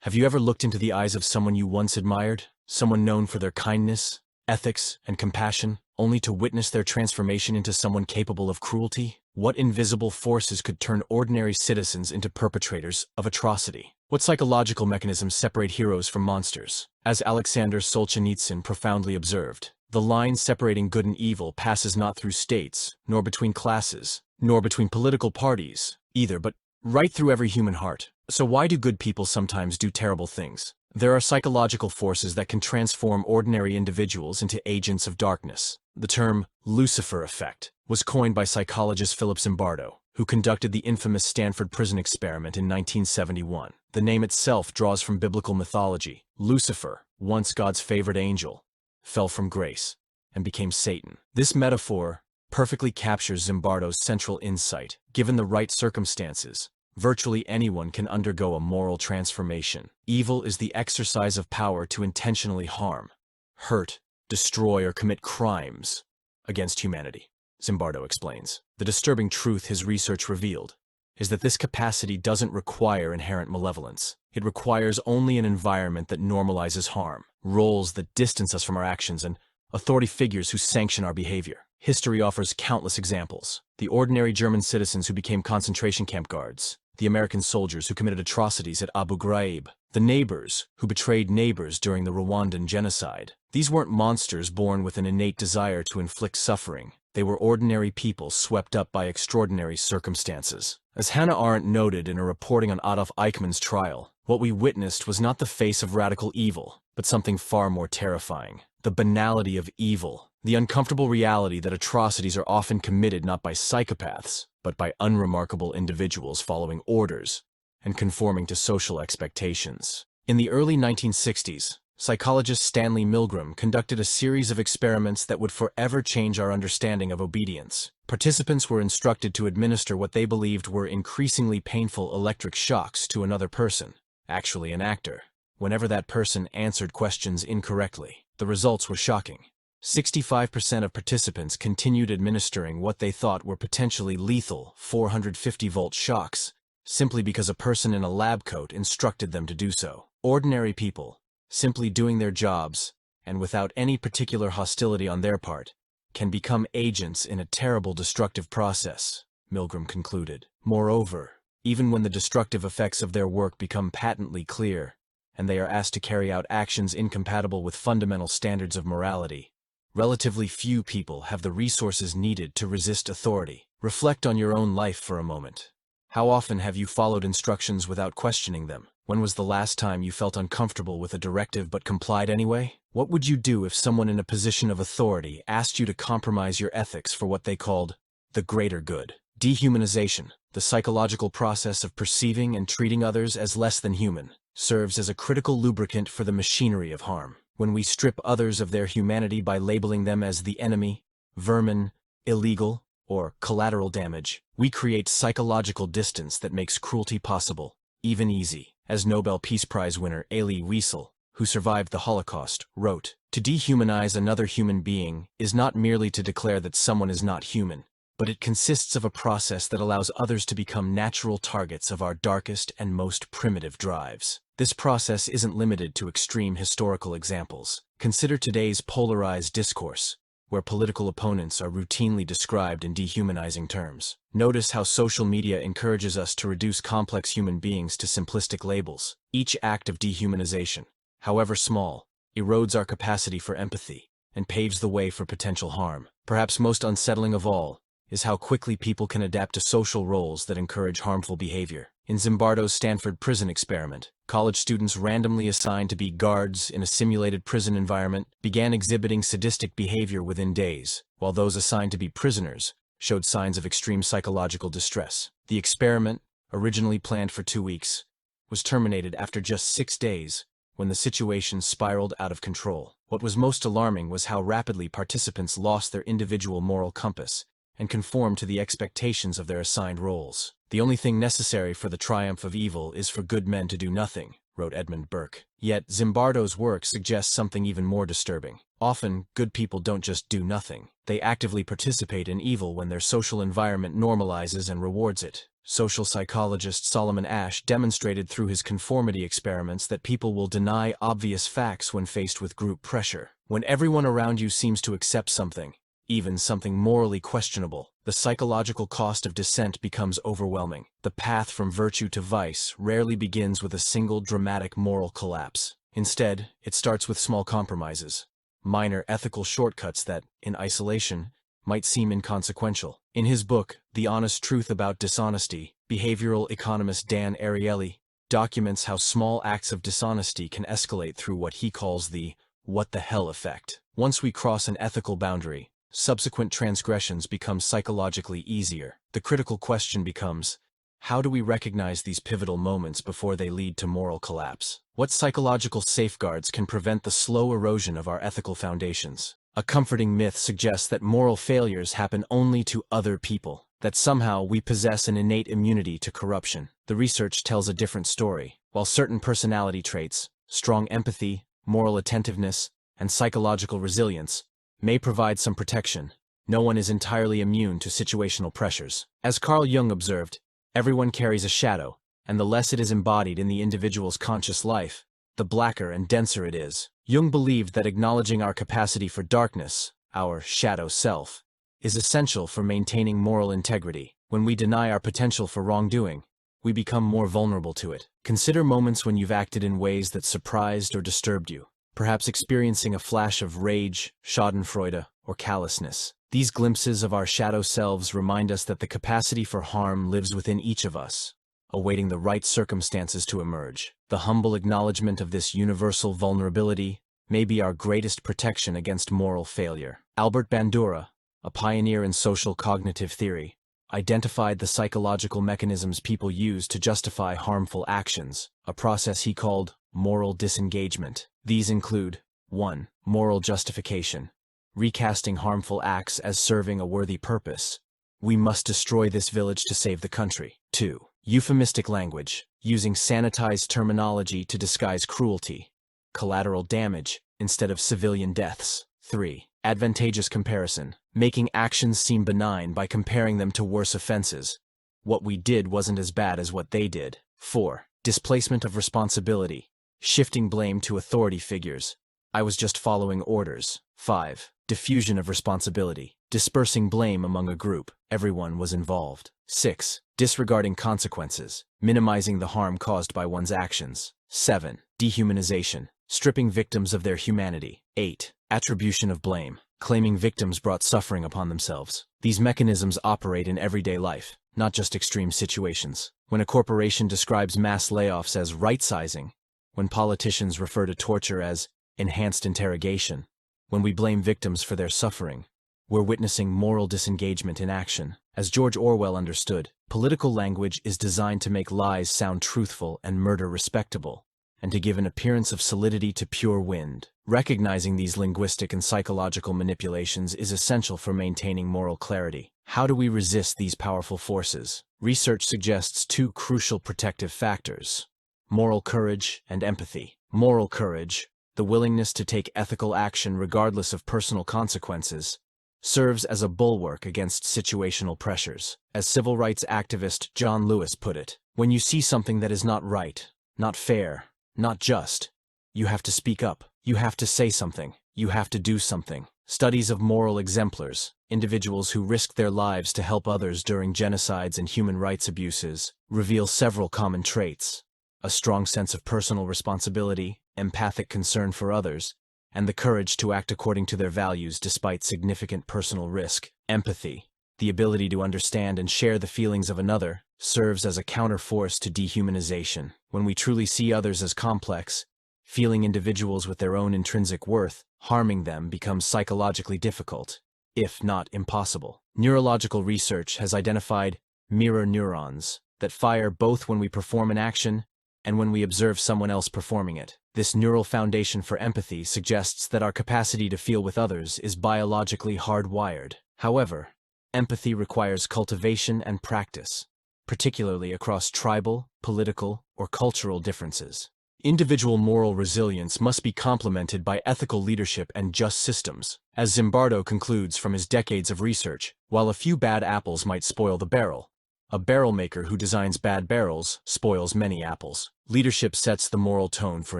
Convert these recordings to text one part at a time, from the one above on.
Have you ever looked into the eyes of someone you once admired? Someone known for their kindness, ethics, and compassion, only to witness their transformation into someone capable of cruelty? What invisible forces could turn ordinary citizens into perpetrators of atrocity? What psychological mechanisms separate heroes from monsters? As Alexander Solzhenitsyn profoundly observed, the line separating good and evil passes not through states, nor between classes, nor between political parties, either, but right through every human heart. So why do good people sometimes do terrible things? There are psychological forces that can transform ordinary individuals into agents of darkness. The term Lucifer effect was coined by psychologist Philip Zimbardo, who conducted the infamous Stanford prison experiment in 1971. The name itself draws from biblical mythology. Lucifer, once God's favorite angel, fell from grace and became Satan. This metaphor perfectly captures Zimbardo's central insight. Given the right circumstances, virtually anyone can undergo a moral transformation. Evil is the exercise of power to intentionally harm, hurt, destroy, or commit crimes against humanity, Zimbardo explains. The disturbing truth his research revealed is that this capacity doesn't require inherent malevolence. It requires only an environment that normalizes harm, roles that distance us from our actions, and authority figures who sanction our behavior. History offers countless examples. The ordinary German citizens who became concentration camp guards, the American soldiers who committed atrocities at Abu Ghraib, the neighbors who betrayed neighbors during the Rwandan genocide. These weren't monsters born with an innate desire to inflict suffering. They were ordinary people swept up by extraordinary circumstances. As Hannah Arendt noted in her reporting on Adolf Eichmann's trial, what we witnessed was not the face of radical evil, but something far more terrifying. The banality of evil, the uncomfortable reality that atrocities are often committed not by psychopaths, but by unremarkable individuals following orders and conforming to social expectations. In the early 1960s, psychologist Stanley Milgram conducted a series of experiments that would forever change our understanding of obedience. Participants were instructed to administer what they believed were increasingly painful electric shocks to another person, actually an actor, whenever that person answered questions incorrectly. The results were shocking. 65% of participants continued administering what they thought were potentially lethal 450-volt shocks, simply because a person in a lab coat instructed them to do so. Ordinary people, simply doing their jobs, and without any particular hostility on their part, can become agents in a terrible destructive process, Milgram concluded. Moreover, even when the destructive effects of their work become patently clear, and they are asked to carry out actions incompatible with fundamental standards of morality, relatively few people have the resources needed to resist authority. Reflect on your own life for a moment. How often have you followed instructions without questioning them? When was the last time you felt uncomfortable with a directive but complied anyway? What would you do if someone in a position of authority asked you to compromise your ethics for what they called the greater good? Dehumanization, the psychological process of perceiving and treating others as less than human, serves as a critical lubricant for the machinery of harm. When we strip others of their humanity by labeling them as the enemy, vermin, illegal, or collateral damage, we create psychological distance that makes cruelty possible, even easy. As Nobel Peace Prize winner Elie Wiesel, who survived the Holocaust, wrote, "To dehumanize another human being is not merely to declare that someone is not human, but it consists of a process that allows others to become natural targets of our darkest and most primitive drives." This process isn't limited to extreme historical examples. Consider today's polarized discourse, where political opponents are routinely described in dehumanizing terms. Notice how social media encourages us to reduce complex human beings to simplistic labels. Each act of dehumanization, however small, erodes our capacity for empathy and paves the way for potential harm. Perhaps most unsettling of all is how quickly people can adapt to social roles that encourage harmful behavior. In Zimbardo's Stanford prison experiment, college students randomly assigned to be guards in a simulated prison environment began exhibiting sadistic behavior within days, while those assigned to be prisoners showed signs of extreme psychological distress. The experiment, originally planned for 2 weeks, was terminated after just 6 days when the situation spiraled out of control. What was most alarming was how rapidly participants lost their individual moral compass and conformed to the expectations of their assigned roles. "The only thing necessary for the triumph of evil is for good men to do nothing," wrote Edmund Burke. Yet Zimbardo's work suggests something even more disturbing. Often, good people don't just do nothing. They actively participate in evil when their social environment normalizes and rewards it. Social psychologist Solomon Asch demonstrated through his conformity experiments that people will deny obvious facts when faced with group pressure. When everyone around you seems to accept something, even something morally questionable, the psychological cost of dissent becomes overwhelming. The path from virtue to vice rarely begins with a single dramatic moral collapse. Instead, it starts with small compromises, minor ethical shortcuts that, in isolation, might seem inconsequential. In his book, The Honest Truth About Dishonesty, behavioral economist Dan Ariely documents how small acts of dishonesty can escalate through what he calls the "what the hell" effect. Once we cross an ethical boundary, subsequent transgressions become psychologically easier. The critical question becomes, how do we recognize these pivotal moments before they lead to moral collapse? What psychological safeguards can prevent the slow erosion of our ethical foundations? A comforting myth suggests that moral failures happen only to other people, that somehow we possess an innate immunity to corruption. The research tells a different story. While certain personality traits, strong empathy, moral attentiveness, and psychological resilience may provide some protection, no one is entirely immune to situational pressures. As Carl Jung observed, everyone carries a shadow, and the less it is embodied in the individual's conscious life, the blacker and denser it is. Jung believed that acknowledging our capacity for darkness, our shadow self, is essential for maintaining moral integrity. When we deny our potential for wrongdoing, we become more vulnerable to it. Consider moments when you've acted in ways that surprised or disturbed you, perhaps experiencing a flash of rage, schadenfreude, or callousness. These glimpses of our shadow selves remind us that the capacity for harm lives within each of us, awaiting the right circumstances to emerge. The humble acknowledgement of this universal vulnerability may be our greatest protection against moral failure. Albert Bandura, a pioneer in social cognitive theory, identified the psychological mechanisms people use to justify harmful actions, a process he called moral disengagement. These include 1. Moral justification, recasting harmful acts as serving a worthy purpose. We must destroy this village to save the country. 2. Euphemistic language, using sanitized terminology to disguise cruelty, collateral damage, instead of civilian deaths. 3. Advantageous comparison, making actions seem benign by comparing them to worse offenses. What we did wasn't as bad as what they did. 4. Displacement of responsibility, shifting blame to authority figures. I was just following orders. 5. Diffusion of responsibility, dispersing blame among a group. Everyone was involved. 6. Disregarding consequences, minimizing the harm caused by one's actions. 7. Dehumanization, stripping victims of their humanity. 8. Attribution of blame, claiming victims brought suffering upon themselves. These mechanisms operate in everyday life, not just extreme situations. When a corporation describes mass layoffs as right-sizing, when politicians refer to torture as enhanced interrogation, when we blame victims for their suffering, we're witnessing moral disengagement in action. As George Orwell understood, political language is designed to make lies sound truthful and murder respectable, and to give an appearance of solidity to pure wind. Recognizing these linguistic and psychological manipulations is essential for maintaining moral clarity. How do we resist these powerful forces? Research suggests two crucial protective factors: moral courage and empathy. Moral courage, the willingness to take ethical action regardless of personal consequences, serves as a bulwark against situational pressures. As civil rights activist John Lewis put it, when you see something that is not right, not fair, not just, you have to speak up. You have to say something. You have to do something. Studies of moral exemplars, individuals who risked their lives to help others during genocides and human rights abuses, reveal several common traits: a strong sense of personal responsibility, empathic concern for others, and the courage to act according to their values despite significant personal risk. Empathy, the ability to understand and share the feelings of another, serves as a counterforce to dehumanization. When we truly see others as complex, feeling individuals with their own intrinsic worth, harming them becomes psychologically difficult, if not impossible. Neurological research has identified mirror neurons that fire both when we perform an action and when we observe someone else performing it. This neural foundation for empathy suggests that our capacity to feel with others is biologically hardwired. However, empathy requires cultivation and practice, particularly across tribal, political, or cultural differences. Individual moral resilience must be complemented by ethical leadership and just systems. As Zimbardo concludes from his decades of research, while a few bad apples might spoil the barrel, A barrel maker who designs bad barrels spoils many apples. Leadership sets the moral tone for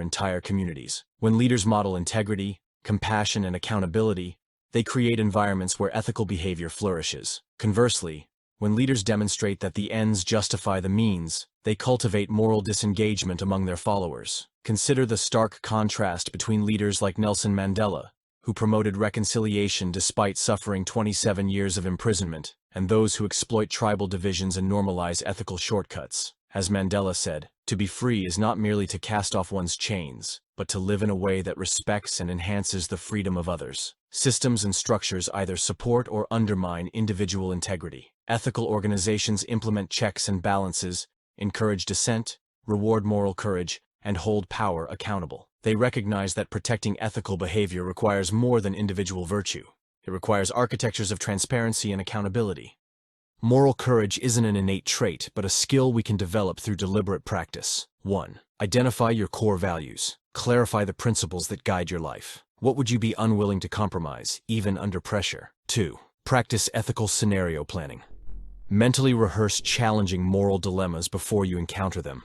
entire communities. When leaders model integrity, compassion, and accountability, they create environments where ethical behavior flourishes. Conversely, when leaders demonstrate that the ends justify the means, they cultivate moral disengagement among their followers. Consider the stark contrast between leaders like Nelson Mandela, who promoted reconciliation despite suffering 27 years of imprisonment, and those who exploit tribal divisions and normalize ethical shortcuts. As Mandela said, to be free is not merely to cast off one's chains, but to live in a way that respects and enhances the freedom of others. Systems and structures either support or undermine individual integrity. Ethical organizations implement checks and balances, encourage dissent, reward moral courage, and hold power accountable. They recognize that protecting ethical behavior requires more than individual virtue. It requires architectures of transparency and accountability. Moral courage isn't an innate trait, but a skill we can develop through deliberate practice. 1. Identify your core values. Clarify the principles that guide your life. What would you be unwilling to compromise, even under pressure? 2. Practice ethical scenario planning. Mentally rehearse challenging moral dilemmas before you encounter them.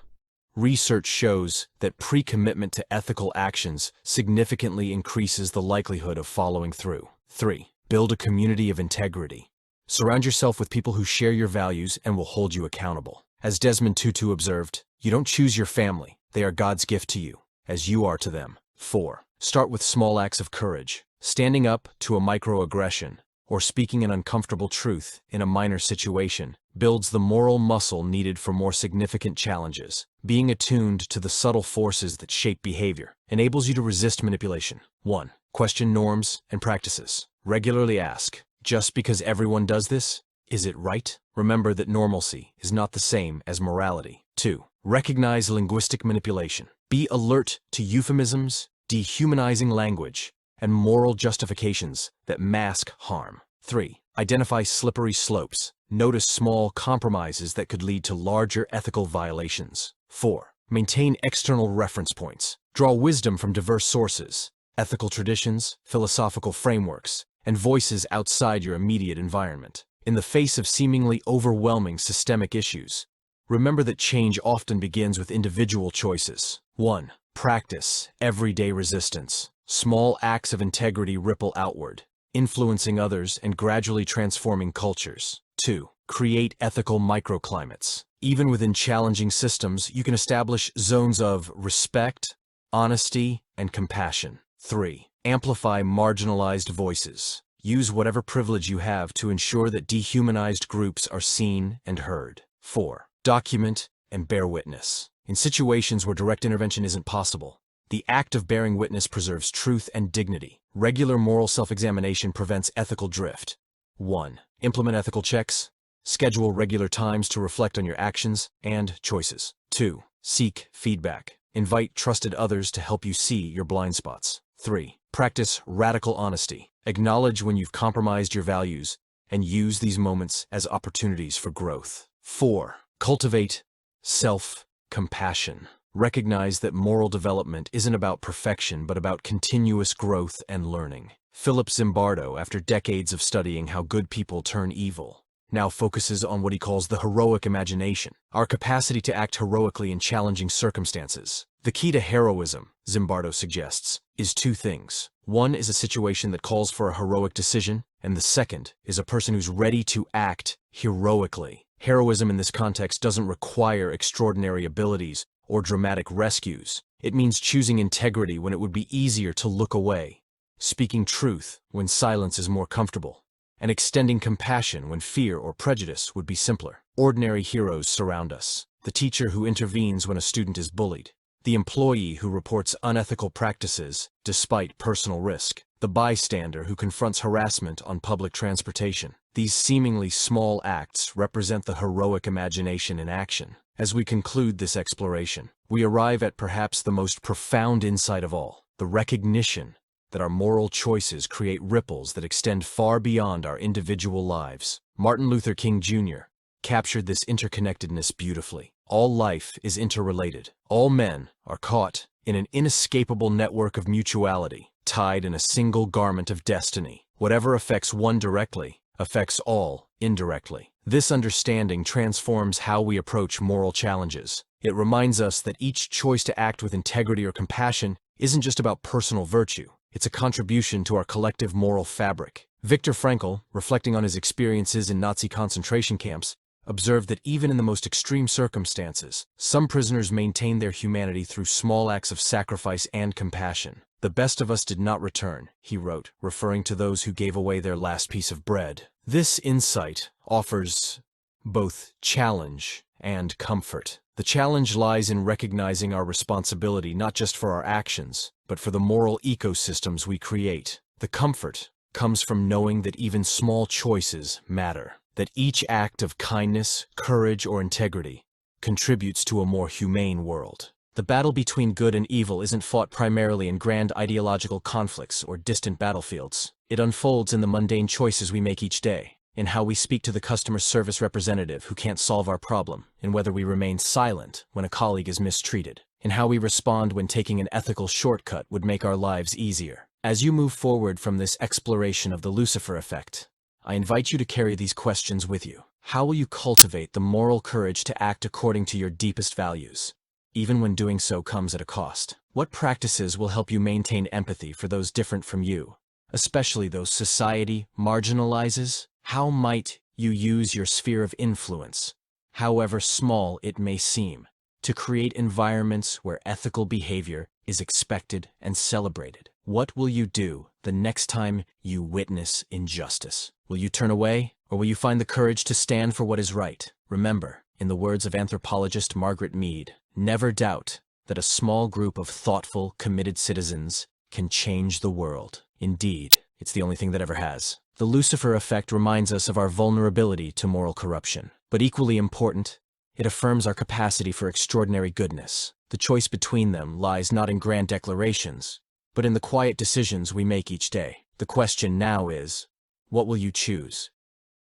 Research shows that pre-commitment to ethical actions significantly increases the likelihood of following through. 3. Build a community of integrity. Surround yourself with people who share your values and will hold you accountable. As Desmond Tutu observed, you don't choose your family, they are God's gift to you, as you are to them. 4. Start with small acts of courage. Standing up to a microaggression, or speaking an uncomfortable truth in a minor situation, builds the moral muscle needed for more significant challenges. Being attuned to the subtle forces that shape behavior enables you to resist manipulation. 1. Question norms and practices. Regularly ask, just because everyone does this, is it right? Remember that normalcy is not the same as morality. 2. Recognize linguistic manipulation. Be alert to euphemisms, dehumanizing language, and moral justifications that mask harm. 3. Identify slippery slopes. Notice small compromises that could lead to larger ethical violations. 4. Maintain external reference points. Draw wisdom from diverse sources, ethical traditions, philosophical frameworks, and voices outside your immediate environment. In the face of seemingly overwhelming systemic issues, remember that change often begins with individual choices. 1. Practice everyday resistance. Small acts of integrity ripple outward, influencing others and gradually transforming cultures. 2. Create ethical microclimates. Even within challenging systems, you can establish zones of respect, honesty, and compassion. 3. Amplify marginalized voices. Use whatever privilege you have to ensure that dehumanized groups are seen and heard. 4. Document and bear witness. In situations where direct intervention isn't possible, the act of bearing witness preserves truth and dignity. Regular moral self-examination prevents ethical drift. 1. Implement ethical checks. Schedule regular times to reflect on your actions and choices. 2. Seek feedback. Invite trusted others to help you see your blind spots. 3. Practice radical honesty. Acknowledge when you've compromised your values and use these moments as opportunities for growth. 4. Cultivate self-compassion. Recognize that moral development isn't about perfection, but about continuous growth and learning. Philip Zimbardo, after decades of studying how good people turn evil, now focuses on what he calls the heroic imagination, our capacity to act heroically in challenging circumstances. The key to heroism, Zimbardo suggests, is 2 things. 1 is a situation that calls for a heroic decision, and the second is a person who's ready to act heroically. Heroism in this context doesn't require extraordinary abilities or dramatic rescues. It means choosing integrity when it would be easier to look away, speaking truth when silence is more comfortable, and extending compassion when fear or prejudice would be simpler. Ordinary heroes surround us. The teacher who intervenes when a student is bullied, the employee who reports unethical practices despite personal risk, the bystander who confronts harassment on public transportation. These seemingly small acts represent the heroic imagination in action. As we conclude this exploration, we arrive at perhaps the most profound insight of all, the recognition that our moral choices create ripples that extend far beyond our individual lives. Martin Luther King Jr. captured this interconnectedness beautifully. All life is interrelated. All men are caught in an inescapable network of mutuality, tied in a single garment of destiny. Whatever affects one directly affects all indirectly. This understanding transforms how we approach moral challenges. It reminds us that each choice to act with integrity or compassion isn't just about personal virtue. It's a contribution to our collective moral fabric. Viktor Frankl, reflecting on his experiences in Nazi concentration camps, observed that even in the most extreme circumstances, some prisoners maintained their humanity through small acts of sacrifice and compassion. "The best of us did not return," he wrote, referring to those who gave away their last piece of bread. This insight offers both challenge and comfort. The challenge lies in recognizing our responsibility not just for our actions, but for the moral ecosystems we create. The comfort comes from knowing that even small choices matter, that each act of kindness, courage, or integrity contributes to a more humane world. The battle between good and evil isn't fought primarily in grand ideological conflicts or distant battlefields. It unfolds in the mundane choices we make each day, in how we speak to the customer service representative who can't solve our problem, in whether we remain silent when a colleague is mistreated, in how we respond when taking an ethical shortcut would make our lives easier. As you move forward from this exploration of the Lucifer effect, I invite you to carry these questions with you. How will you cultivate the moral courage to act according to your deepest values, even when doing so comes at a cost? What practices will help you maintain empathy for those different from you, especially those society marginalizes? How might you use your sphere of influence, however small it may seem, to create environments where ethical behavior is expected and celebrated? What will you do the next time you witness injustice? Will you turn away, or will you find the courage to stand for what is right? Remember, in the words of anthropologist Margaret Mead, never doubt that a small group of thoughtful, committed citizens can change the world. Indeed, it's the only thing that ever has. The Lucifer effect reminds us of our vulnerability to moral corruption. But equally important, it affirms our capacity for extraordinary goodness. The choice between them lies not in grand declarations, but in the quiet decisions we make each day. The question now is, what will you choose?